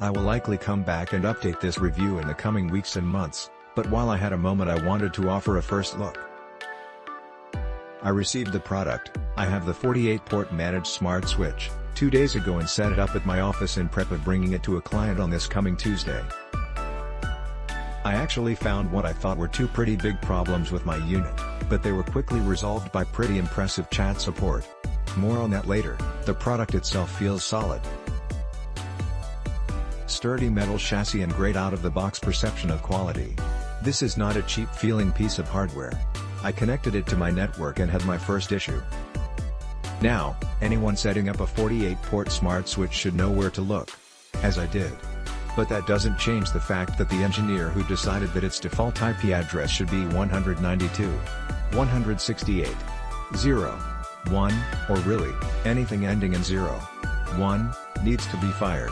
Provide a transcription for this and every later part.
I will likely come back and update this review in the coming weeks and months, but while I had a moment I wanted to offer a first look. I received the product. I have the 48-port managed smart switch, 2 days ago and set it up at my office in prep of bringing it to a client on this coming Tuesday. I actually found what I thought were 2 pretty big problems with my unit, but they were quickly resolved by pretty impressive chat support. More on that later. The product itself feels solid. Sturdy metal chassis and great out-of-the-box perception of quality. This is not a cheap-feeling piece of hardware. I connected it to my network and had my first issue. Now, anyone setting up a 48-port smart switch should know where to look. As I did. But that doesn't change the fact that the engineer who decided that its default IP address should be 192.168.0.1, or really, anything ending in 0.1, needs to be fired.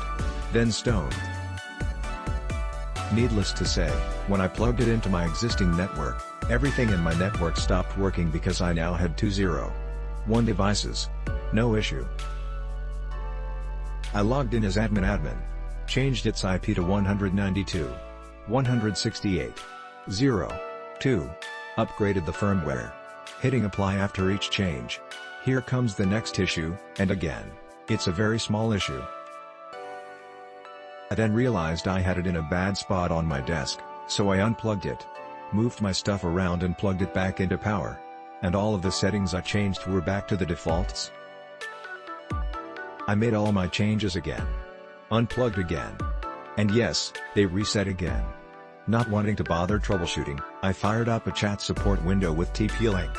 Then stoned. Needless to say, when I plugged it into my existing network, everything in my network stopped working because I now had 2 0.1 devices. No issue. I logged in as admin, changed its IP to 192.168.0.2, upgraded the firmware. Hitting apply after each change. Here comes the next issue, and again, it's a very small issue. I then realized I had it in a bad spot on my desk, so I unplugged it, moved my stuff around and plugged it back into power. And all of the settings I changed were back to the defaults. I made all my changes again. Unplugged again. And yes, they reset again. Not wanting to bother troubleshooting, I fired up a chat support window with TP-Link.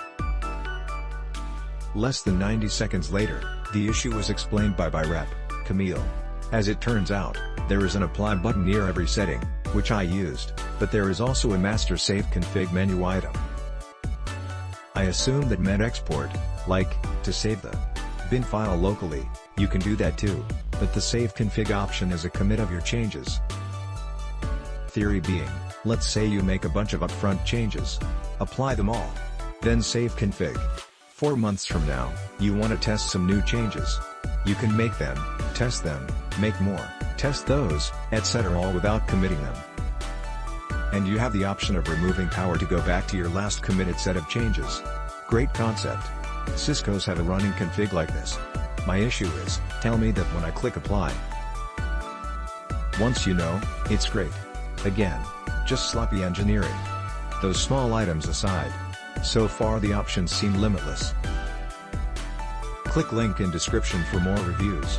Less than 90 seconds later, the issue was explained by Rep. Camille. As it turns out, there is an apply button near every setting, which I used, but there is also a master save config menu item. I assume that meant export, like, to save the bin file locally. You can do that too, but the save config option is a commit of your changes. Theory being, let's say you make a bunch of upfront changes. Apply them all. Then save config. 4 months from now, you want to test some new changes. You can make them, test them, make more, test those, etc. all without committing them. And you have the option of removing power to go back to your last committed set of changes. Great concept. Cisco's have a running config like this. My issue is, tell me that when I click apply. Once you know, it's great. Again, just sloppy engineering. Those small items aside. So far the options seem limitless. Click link in description for more reviews.